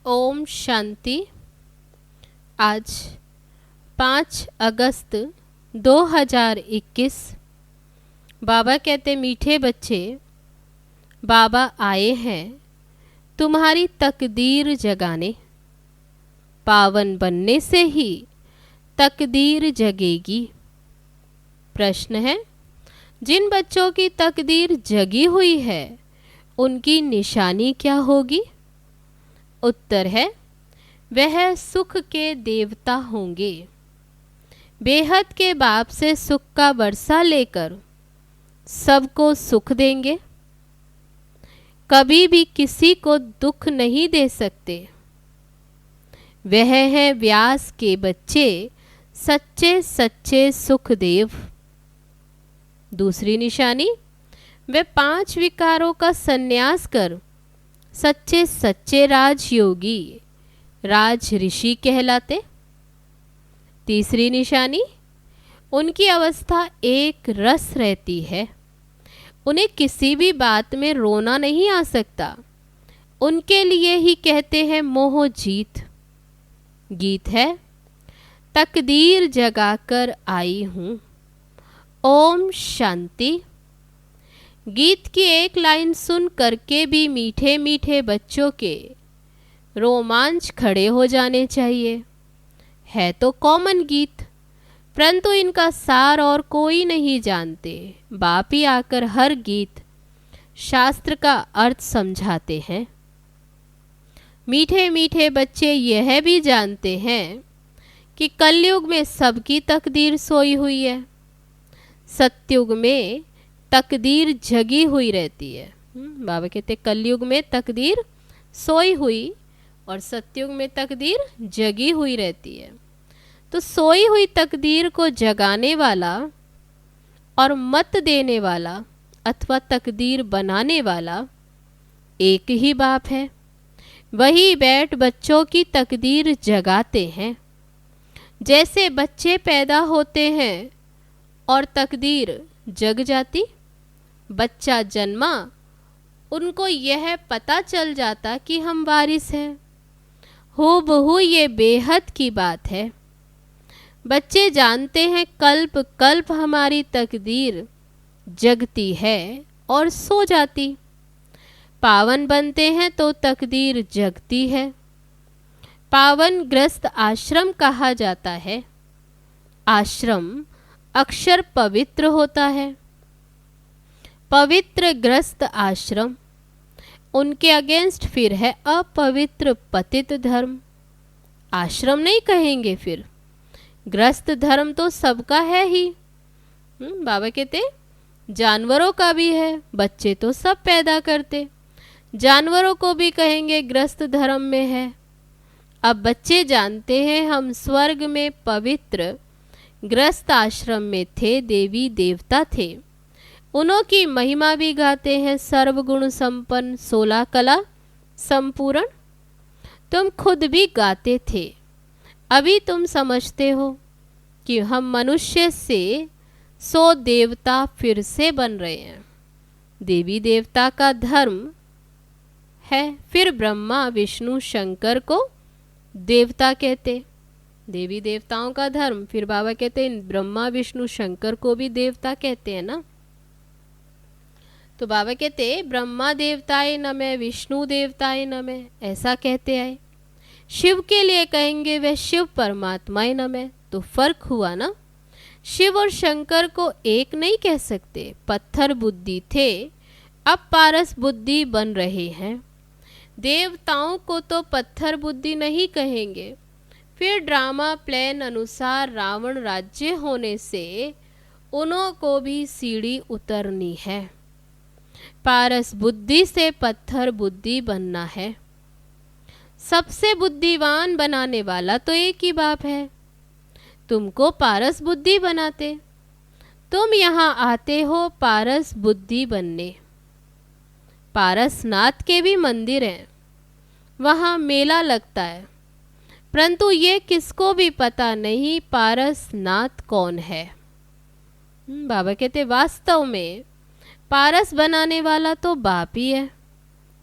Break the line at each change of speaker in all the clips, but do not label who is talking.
ओम शांति। आज 5 अगस्त 2021। बाबा कहते, मीठे बच्चे, बाबा आए हैं तुम्हारी तकदीर जगाने। पावन बनने से ही तकदीर जगेगी। प्रश्न है, जिन बच्चों की तकदीर जगी हुई है उनकी निशानी क्या होगी? उत्तर है, वह सुख के देवता होंगे। बेहद के बाप से सुख का वर्षा लेकर सबको सुख देंगे। कभी भी किसी को दुख नहीं दे सकते। वह है व्यास के बच्चे, सच्चे सच्चे सुखदेव। दूसरी निशानी, वे 5 विकारों का संन्यास कर सच्चे सच्चे राजयोगी, राज ऋषि कहलाते। तीसरी निशानी, उनकी अवस्था एक रस रहती है। उन्हें किसी भी बात में रोना नहीं आ सकता। उनके लिए ही कहते हैं मोह जीत। गीत है, तकदीर जगाकर आई हूँ। ओम शांति। गीत की एक लाइन सुन करके भी मीठे मीठे बच्चों के रोमांच खड़े हो जाने चाहिए। है तो कॉमन गीत, परंतु इनका सार और कोई नहीं जानते। बाप ही आकर हर गीत शास्त्र का अर्थ समझाते हैं। मीठे मीठे बच्चे यह भी जानते हैं कि कलयुग में सबकी तकदीर सोई हुई है। सतयुग में तकदीर जगी हुई रहती है। बाबा कहते, कलयुग में तकदीर सोई हुई और सतयुग में तकदीर जगी हुई रहती है। तो सोई हुई तकदीर को जगाने वाला और मत देने वाला अथवा तकदीर बनाने वाला एक ही बाप है। वही बैठ बच्चों की तकदीर जगाते हैं। जैसे बच्चे पैदा होते हैं और तकदीर जग जाती। बच्चा जन्मा, उनको यह पता चल जाता कि हम वारिस हैं। हूबहू ये बेहद की बात है। बच्चे जानते हैं कल्प कल्प हमारी तकदीर जगती है और सो जाती। पावन बनते हैं तो तकदीर जगती है। पावन ग्रस्त आश्रम कहा जाता है। आश्रम अक्षर पवित्र होता है। पवित्र ग्रस्त आश्रम, उनके अगेंस्ट फिर है अपवित्र पतित धर्म। आश्रम नहीं कहेंगे, फिर गृहस्थ धर्म तो सबका है ही। बाबा कहते जानवरों का भी है, बच्चे तो सब पैदा करते, जानवरों को भी कहेंगे गृहस्थ धर्म में है। अब बच्चे जानते हैं हम स्वर्ग में पवित्र गृहस्थ आश्रम में थे, देवी देवता थे, उन्हों की महिमा भी गाते हैं, सर्वगुण संपन्न 16 कला संपूर्ण। तुम खुद भी गाते थे, अभी तुम समझते हो कि हम मनुष्य से 100 देवता फिर से बन रहे हैं। देवी देवता का धर्म है, फिर ब्रह्मा विष्णु शंकर को देवता कहते, देवी देवताओं का धर्म। फिर बाबा कहते हैं ब्रह्मा विष्णु शंकर को भी देवता कहते हैं ना। तो बाबा कहते ब्रह्मा देवताए नमः, विष्णु देवताए नमः, ऐसा कहते आए। शिव के लिए कहेंगे वह शिव परमात्माए नमः। तो फर्क हुआ ना, शिव और शंकर को एक नहीं कह सकते, पत्थर बुद्धि थे, अब पारस बुद्धि बन रहे हैं। देवताओं को तो पत्थर बुद्धि नहीं कहेंगे। फिर ड्रामा प्लान अनुसार रावण राज्य होने से उन्हों को भी सीढ़ी उतरनी है, पारस बुद्धि से पत्थर बुद्धि बनना है। सबसे बुद्धिवान बनाने वाला तो एक ही बाप है, तुमको पारस बुद्धि बनाते, तुम यहाँ आते हो पारस बुद्धि बनने। पारसनाथ के भी मंदिर हैं, वहाँ मेला लगता है, परंतु ये किसको भी पता नहीं पारसनाथ कौन है। बाबा कहते वास्तव में पारस बनाने वाला तो बाप ही है,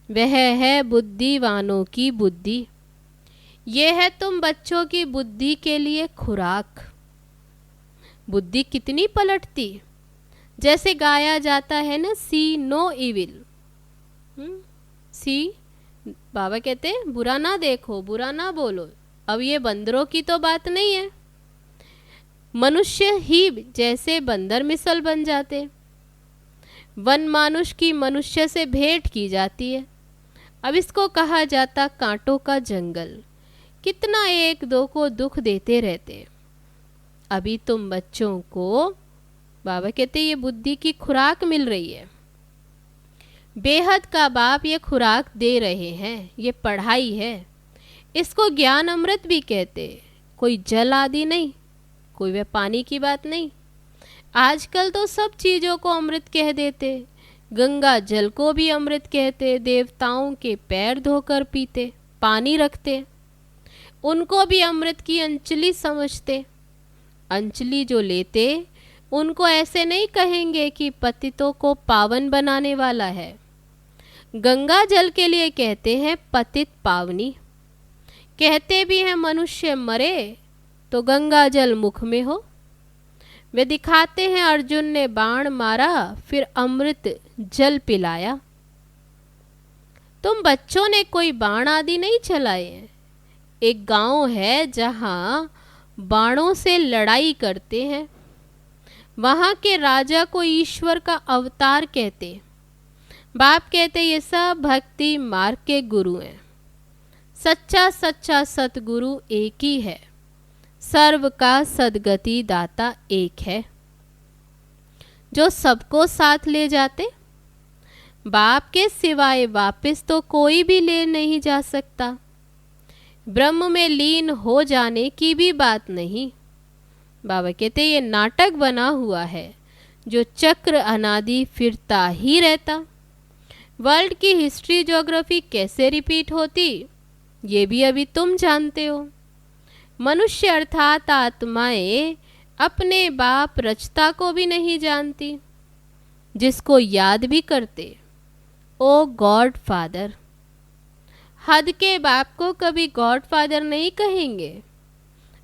वह है बुद्धिवानों की बुद्धि। ये है तुम बच्चों की बुद्धि के लिए खुराक। बुद्धि कितनी पलटती, जैसे गाया जाता है ना, सी नो इविल। सी, बाबा कहते बुरा ना देखो, बुरा ना बोलो। अब ये बंदरों की तो बात नहीं है, मनुष्य ही जैसे बंदर मिसल बन जाते, वन मानुष की मनुष्य से भेंट की जाती है। अब इसको कहा जाता कांटों का जंगल, कितना एक दो को दुख देते रहते। अभी तुम बच्चों को बाबा कहते ये बुद्धि की खुराक मिल रही है, बेहद का बाप ये खुराक दे रहे हैं, ये पढ़ाई है, इसको ज्ञान अमृत भी कहते। कोई जल आदि नहीं, कोई वह पानी की बात नहीं। आजकल तो सब चीज़ों को अमृत कह देते, गंगा जल को भी अमृत कहते, देवताओं के पैर धोकर पीते, पानी रखते, उनको भी अमृत की अंजलि समझते। अंजलि जो लेते उनको ऐसे नहीं कहेंगे कि पतितों को पावन बनाने वाला है। गंगा जल के लिए कहते हैं पतित पावनी, कहते भी हैं मनुष्य मरे तो गंगा जल मुख में हो। वे दिखाते हैं अर्जुन ने बाण मारा फिर अमृत जल पिलाया। तुम बच्चों ने कोई बाण आदि नहीं चलाए हैं। एक गांव है जहां बाणों से लड़ाई करते हैं, वहां के राजा को ईश्वर का अवतार कहते। बाप कहते ये सब भक्ति मार्ग के गुरु हैं, सच्चा सच्चा सतगुरु एक ही है, सर्व का सदगति दाता एक है, जो सबको साथ ले जाते। बाप के सिवाय वापस तो कोई भी ले नहीं जा सकता। ब्रह्म में लीन हो जाने की भी बात नहीं। बाबा कहते ये नाटक बना हुआ है, जो चक्र अनादि फिरता ही रहता। वर्ल्ड की हिस्ट्री ज्योग्राफी कैसे रिपीट होती ये भी अभी तुम जानते हो। मनुष्य अर्थात आत्माएं अपने बाप रचता को भी नहीं जानती, जिसको याद भी करते ओ गॉड फादर। हद के बाप को कभी गॉड फादर नहीं कहेंगे।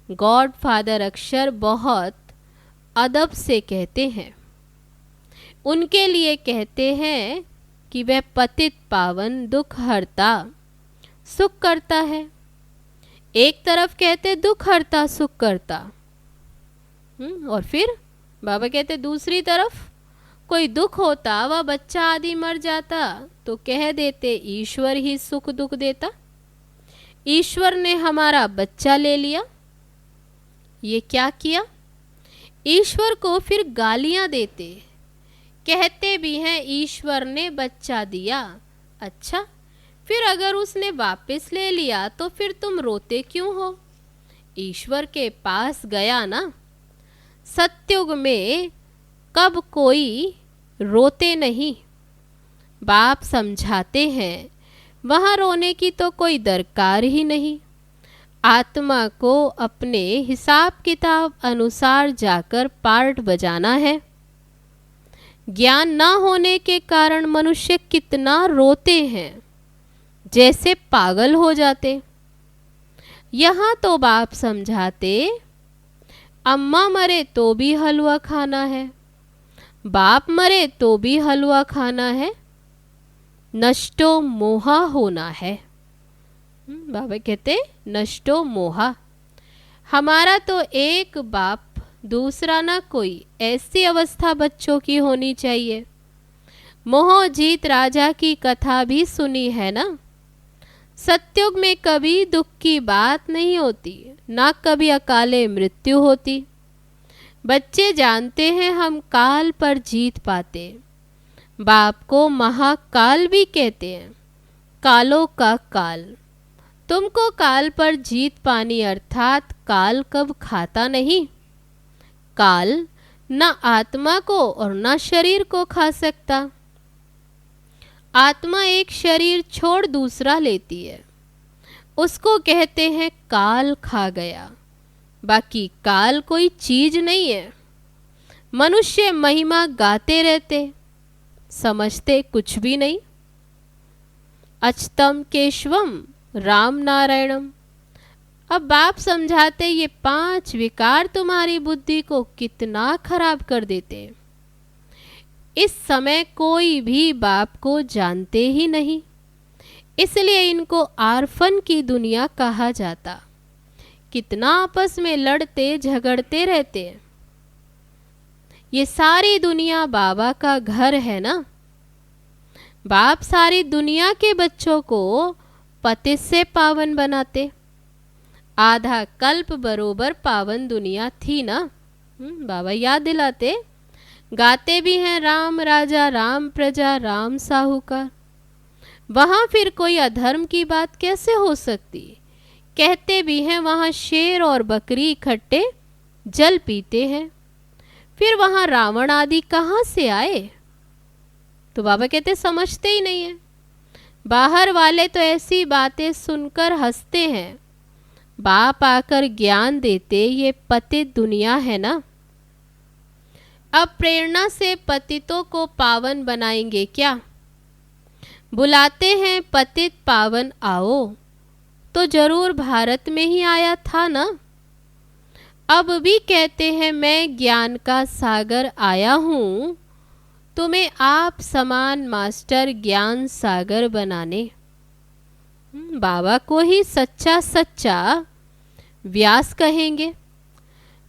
गॉड फादर अक्षर बहुत अदब से कहते हैं। उनके लिए कहते हैं कि वह पतित पावन दुख हरता सुख करता है। एक तरफ कहते दुख हरता सुख करता, और फिर बाबा कहते दूसरी तरफ कोई दुख होता, वह बच्चा आदि मर जाता तो कह देते ईश्वर ही सुख दुख देता। ईश्वर ने हमारा बच्चा ले लिया। ये क्या किया? ईश्वर को फिर गालियां देते, कहते भी हैं ईश्वर ने बच्चा दिया। अच्छा, फिर अगर उसने वापस ले लिया तो फिर तुम रोते क्यों हो? ईश्वर के पास गया ना। सत्युग में कब कोई रोते नहीं। बाप समझाते हैं वहाँ रोने की तो कोई दरकार ही नहीं। आत्मा को अपने हिसाब किताब अनुसार जाकर पार्ट बजाना है। ज्ञान न होने के कारण मनुष्य कितना रोते हैं, जैसे पागल हो जाते। यहाँ तो बाप समझाते, अम्मा मरे तो भी हलवा खाना है, बाप मरे तो भी हलवा खाना है, नष्टो मोहा होना है। बाबा कहते नष्टो मोहा। हमारा तो एक बाप दूसरा ना कोई, ऐसी अवस्था बच्चों की होनी चाहिए। मोहजीत राजा की कथा भी सुनी है ना। सत्युग में कभी दुख की बात नहीं होती, ना कभी अकाले मृत्यु होती। बच्चे जानते हैं हम काल पर जीत पाते। बाप को महाकाल भी कहते हैं, कालों का काल। तुमको काल पर जीत पानी, अर्थात काल कब खाता नहीं। काल न आत्मा को और न शरीर को खा सकता। आत्मा एक शरीर छोड़ दूसरा लेती है, उसको कहते हैं काल खा गया। बाकी काल कोई चीज नहीं है। मनुष्य महिमा गाते रहते, समझते कुछ भी नहीं। अच्युतम केशवम राम नारायणम। अब बाप समझाते ये 5 विकार तुम्हारी बुद्धि को कितना खराब कर देते हैं। इस समय कोई भी बाप को जानते ही नहीं, इसलिए इनको आर्फन की दुनिया कहा जाता। कितना आपस में लड़ते झगड़ते रहते हैं। ये सारी दुनिया बाबा का घर है ना। बाप सारी दुनिया के बच्चों को पतित से पावन बनाते। आधा कल्प बरोबर पावन दुनिया थी ना। बाबा याद दिलाते, गाते भी हैं राम राजा राम प्रजा राम साहूकार। वहाँ फिर कोई अधर्म की बात कैसे हो सकती? कहते भी हैं वहाँ शेर और बकरी इकट्ठे जल पीते हैं। फिर वहाँ रावण आदि कहाँ से आए? तो बाबा कहते समझते ही नहीं है। बाहर वाले तो ऐसी बातें सुनकर हंसते हैं, बाप आकर ज्ञान देते ये पतित दुनिया है ना। अब प्रेरणा से पतितों को पावन बनाएंगे क्या? बुलाते हैं पतित पावन आओ, तो जरूर भारत में ही आया था ना। अब भी कहते हैं मैं ज्ञान का सागर आया हूँ, तुम्हें आप समान मास्टर ज्ञान सागर बनाने। बाबा को ही सच्चा सच्चा व्यास कहेंगे।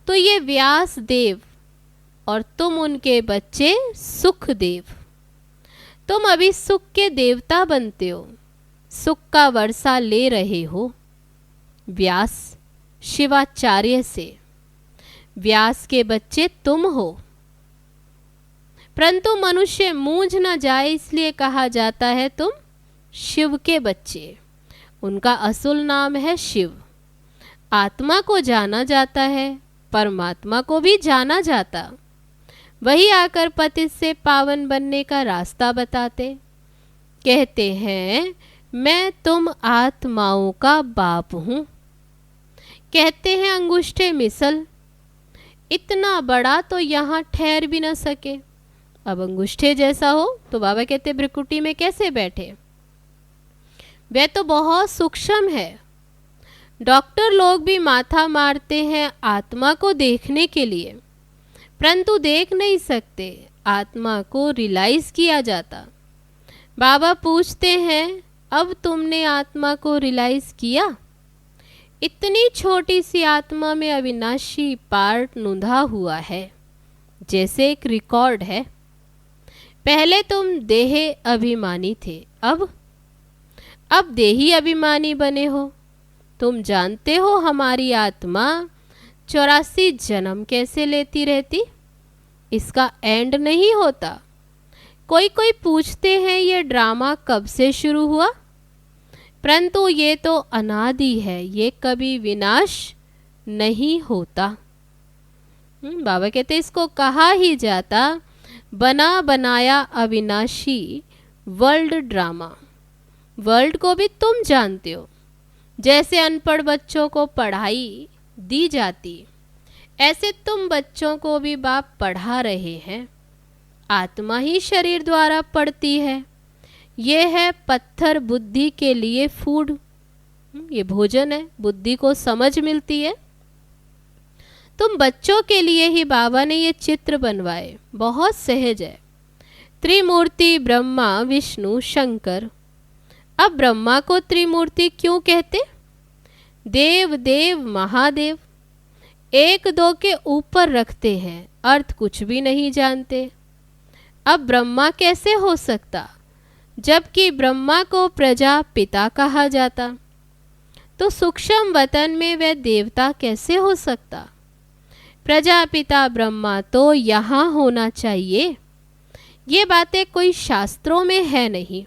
तो ये व्यास देव और तुम उनके बच्चे सुख देव। तुम अभी सुख के देवता बनते हो, सुख का वर्षा ले रहे हो व्यास शिवाचार्य से। व्यास के बच्चे तुम हो, परंतु मनुष्य मूंझ न जाए इसलिए कहा जाता है तुम शिव के बच्चे। उनका असुल नाम है शिव। आत्मा को जाना जाता है, परमात्मा को भी जाना जाता। वही आकर पतित से पावन बनने का रास्ता बताते। कहते हैं मैं तुम आत्माओं का बाप हूँ। कहते हैं अंगूठे मिसल, इतना बड़ा तो यहाँ ठहर भी न सके। अब अंगूठे जैसा हो तो बाबा कहते भ्रिकुटी में कैसे बैठे? वह तो बहुत सूक्ष्म है। डॉक्टर लोग भी माथा मारते हैं आत्मा को देखने के लिए, परंतु देख नहीं सकते। आत्मा को रियलाइज किया जाता। बाबा पूछते हैं अब तुमने आत्मा को रियलाइज किया? इतनी छोटी सी आत्मा में अविनाशी पार्ट नूंधा हुआ है, जैसे एक रिकॉर्ड है। पहले तुम देह अभिमानी थे, अब देही अभिमानी बने हो। तुम जानते हो हमारी आत्मा 84 जन्म कैसे लेती रहती, इसका एंड नहीं होता। कोई कोई पूछते हैं ये ड्रामा कब से शुरू हुआ, परंतु ये तो अनादि है, ये कभी विनाश नहीं होता। बाबा कहते इसको कहा ही जाता बना बनाया अविनाशी वर्ल्ड ड्रामा। वर्ल्ड को भी तुम जानते हो, जैसे अनपढ़ बच्चों को पढ़ाई दी जाती, ऐसे तुम बच्चों को भी बाप पढ़ा रहे हैं। आत्मा ही शरीर द्वारा पढ़ती है। ये है पत्थर बुद्धि के लिए फूड, ये भोजन है, बुद्धि को समझ मिलती है। तुम बच्चों के लिए ही बाबा ने ये चित्र बनवाए, बहुत सहज है। त्रिमूर्ति ब्रह्मा विष्णु शंकर। अब ब्रह्मा को त्रिमूर्ति क्यों कहते? देव देव महादेव, एक दो के ऊपर रखते हैं, अर्थ कुछ भी नहीं जानते। अब ब्रह्मा कैसे हो सकता, जबकि ब्रह्मा को प्रजापिता कहा जाता, तो सूक्ष्म वतन में वह देवता कैसे हो सकता? प्रजापिता ब्रह्मा तो यहाँ होना चाहिए। ये बातें कोई शास्त्रों में है नहीं।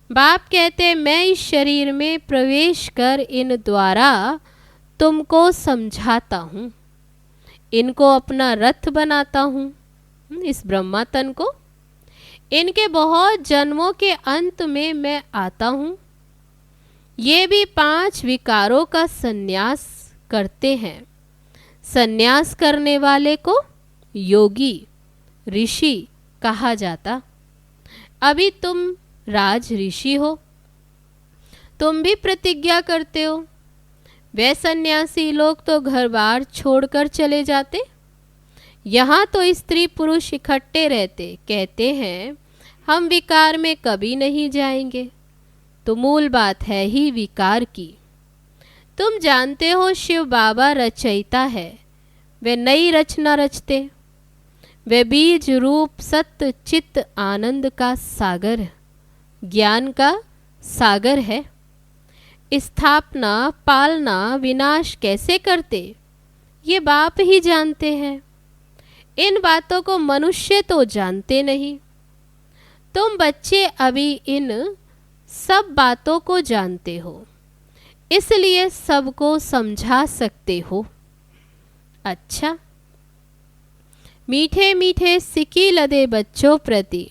बाप कहते मैं इस शरीर में प्रवेश कर इन द्वारा तुमको समझाता हूँ, इनको अपना रथ बनाता हूँ, इस ब्रह्मा तन को। इनके बहुत जन्मों के अंत में मैं आता हूँ। ये भी 5 विकारों का संन्यास करते हैं। संन्यास करने वाले को योगी ऋषि कहा जाता। अभी तुम राज ऋषि हो, तुम भी प्रतिज्ञा करते हो। वे सन्यासी लोग तो घर बार छोड़कर चले जाते, यहाँ तो स्त्री पुरुष इकट्ठे रहते, कहते हैं हम विकार में कभी नहीं जाएंगे। तो मूल बात है ही विकार की। तुम जानते हो शिव बाबा रचयिता है, वे नई रचना रचते। वे बीज रूप सत्य चित्त आनंद का सागर, ज्ञान का सागर है। स्थापना पालना विनाश कैसे करते, ये बाप ही जानते हैं। इन बातों को मनुष्य तो जानते नहीं। तुम बच्चे अभी इन सब बातों को जानते हो, इसलिए सबको समझा सकते हो। अच्छा, मीठे मीठे सिकी लदे बच्चों प्रति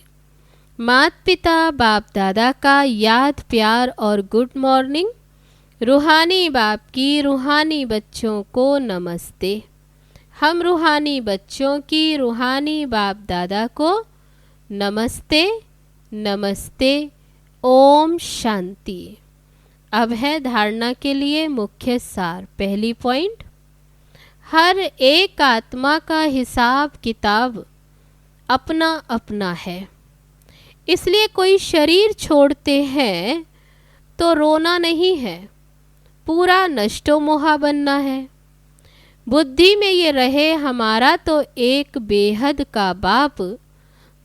माता पिता बाप दादा का याद प्यार और गुड मॉर्निंग। रूहानी बाप की रूहानी बच्चों को नमस्ते। हम रूहानी बच्चों की रूहानी बाप दादा को नमस्ते नमस्ते। ओम शांति। अब है धारणा के लिए मुख्य सार। पहली पॉइंट, हर एक आत्मा का हिसाब किताब अपना अपना है, इसलिए कोई शरीर छोड़ते हैं तो रोना नहीं है, पूरा नष्टो मोहा बनना है। बुद्धि में ये रहे हमारा तो एक बेहद का बाप,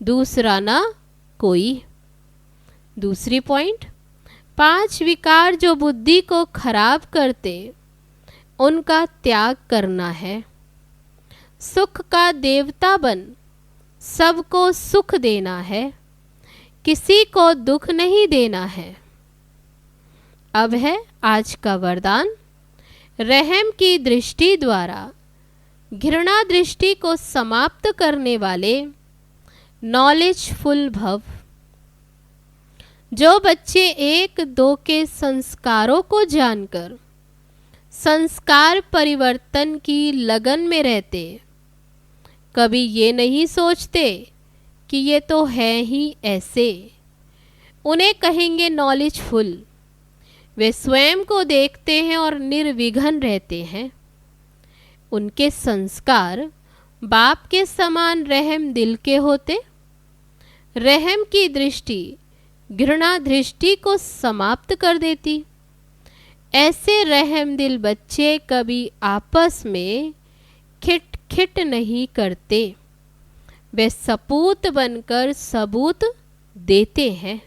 दूसरा ना कोई। दूसरी पॉइंट, 5 विकार जो बुद्धि को खराब करते, उनका त्याग करना है। सुख का देवता बन सबको सुख देना है, किसी को दुख नहीं देना है। अब है आज का वरदान। रहम की दृष्टि द्वारा घृणा दृष्टि को समाप्त करने वाले नॉलेजफुल भव। जो बच्चे 1-2 के संस्कारों को जानकर संस्कार परिवर्तन की लगन में रहते, कभी ये नहीं सोचते कि ये तो है ही ऐसे, उन्हें कहेंगे नॉलेजफुल। वे स्वयं को देखते हैं और निर्विघ्न रहते हैं। उनके संस्कार बाप के समान रहम दिल के होते। रहम की दृष्टि घृणा दृष्टि को समाप्त कर देती। ऐसे रहम दिल बच्चे कभी आपस में खिट खिट नहीं करते, वे सपूत बनकर सबूत देते हैं।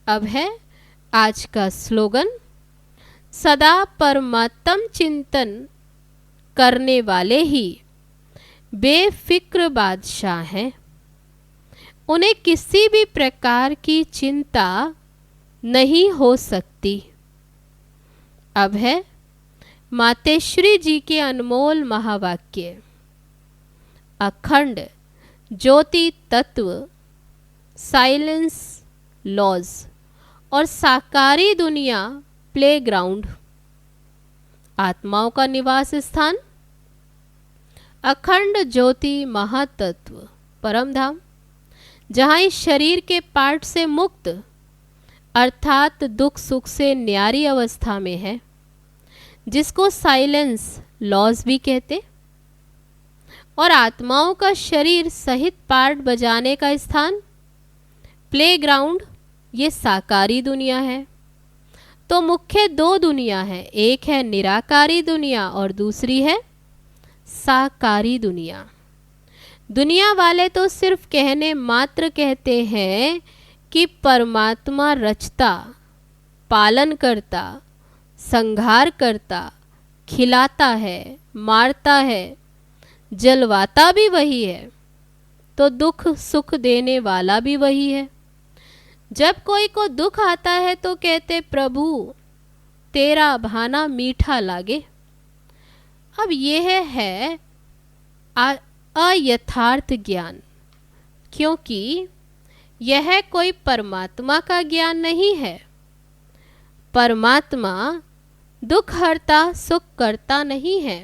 अब है आज का स्लोगन। सदा परमात्म चिंतन करने वाले ही बेफिक्र बादशाह हैं। उन्हें किसी भी प्रकार की चिंता नहीं हो सकती। अब है मातेश्वरी जी के अनमोल महावाक्य। अखंड ज्योति तत्व, साइलेंस लॉज और साकारी दुनिया प्लेग्राउंड, आत्माओं का निवास स्थान। अखंड ज्योति महातत्व परम धाम, जहाँ इस शरीर के पार्ट से मुक्त अर्थात दुख सुख से न्यारी अवस्था में है, जिसको साइलेंस लॉज भी कहते। और आत्माओं का शरीर सहित पार्ट बजाने का स्थान प्लेग्राउंड, ये साकारी दुनिया है। तो मुख्य दो दुनिया है, एक है निराकारी दुनिया और दूसरी है साकारी दुनिया। दुनिया वाले तो सिर्फ कहने मात्र कहते हैं कि परमात्मा रचता, पालन करता, संहार करता, खिलाता है, मारता है, जलवाता भी वही है, तो दुख सुख देने वाला भी वही है। जब कोई को दुख आता है तो कहते प्रभु तेरा भाना मीठा लागे। अब यह है अयथार्थ ज्ञान, क्योंकि यह कोई परमात्मा का ज्ञान नहीं है। परमात्मा दुख हरता सुख करता नहीं है।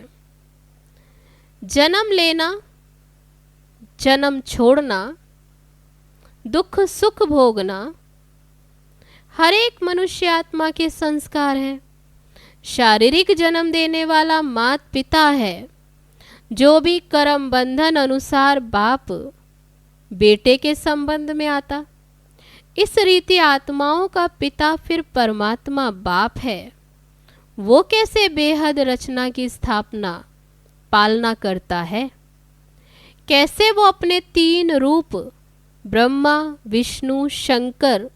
जन्म लेना, जन्म छोड़ना, दुख सुख भोगना हर एक मनुष्य आत्मा के संस्कार हैं। शारीरिक जन्म देने वाला मात पिता है, जो भी कर्म बंधन अनुसार बाप बेटे के संबंध में आता। इस रीति आत्माओं का पिता फिर परमात्मा बाप है। वो कैसे बेहद रचना की स्थापना पालना करता है, कैसे वो अपने तीन रूप ब्रह्मा विष्णु शंकर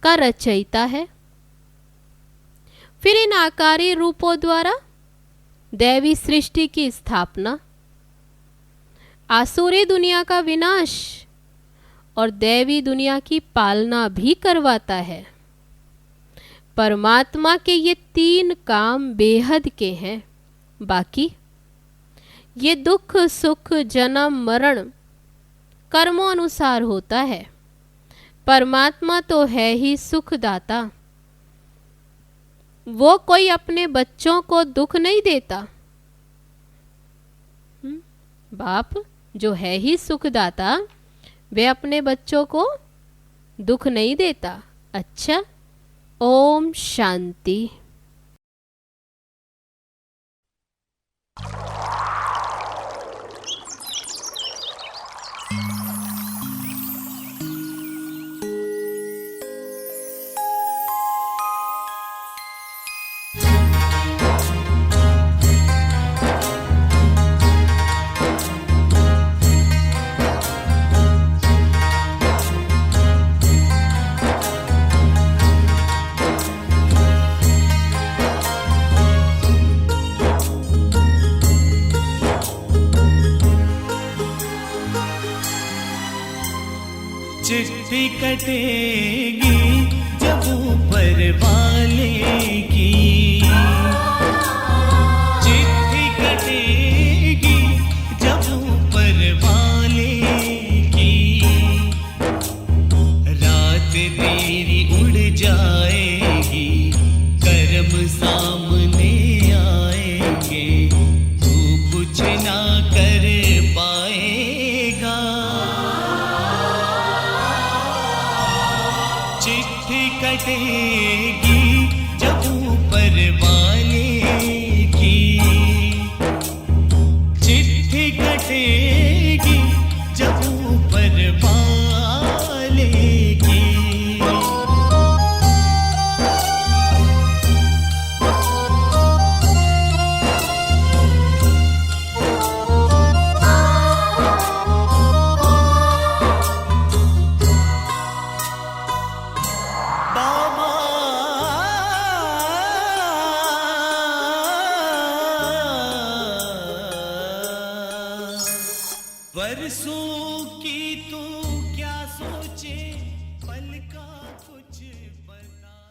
का रचयिता है। फिर इन आकारी रूपों द्वारा दैवी सृष्टि की स्थापना, आसुरी दुनिया का विनाश और दैवी दुनिया की पालना भी करवाता है। परमात्मा के ये तीन काम बेहद के हैं। बाकी ये दुख सुख जन्म मरण कर्मों अनुसार होता है। परमात्मा तो है ही सुखदाता। वो कोई अपने बच्चों को दुख नहीं देता। बाप जो है ही सुखदाता, वे अपने बच्चों को दुख नहीं देता। अच्छा, ओम शांति।
चिट्ठी कटेगी जब ऊपर वाले की, चिट्ठी कटेगी जब ऊपर वाले की, रात तेरी उड़ जाएगी कर्म सामने आएंगे, तू कुछ ना कर पाएगा। चिट्ठी कटेगी जब ऊपर वाले की, चिट्ठी कटेगी जब ऊपर वाले की। बरसों की तू क्या सोचे, पल का कुछ बता।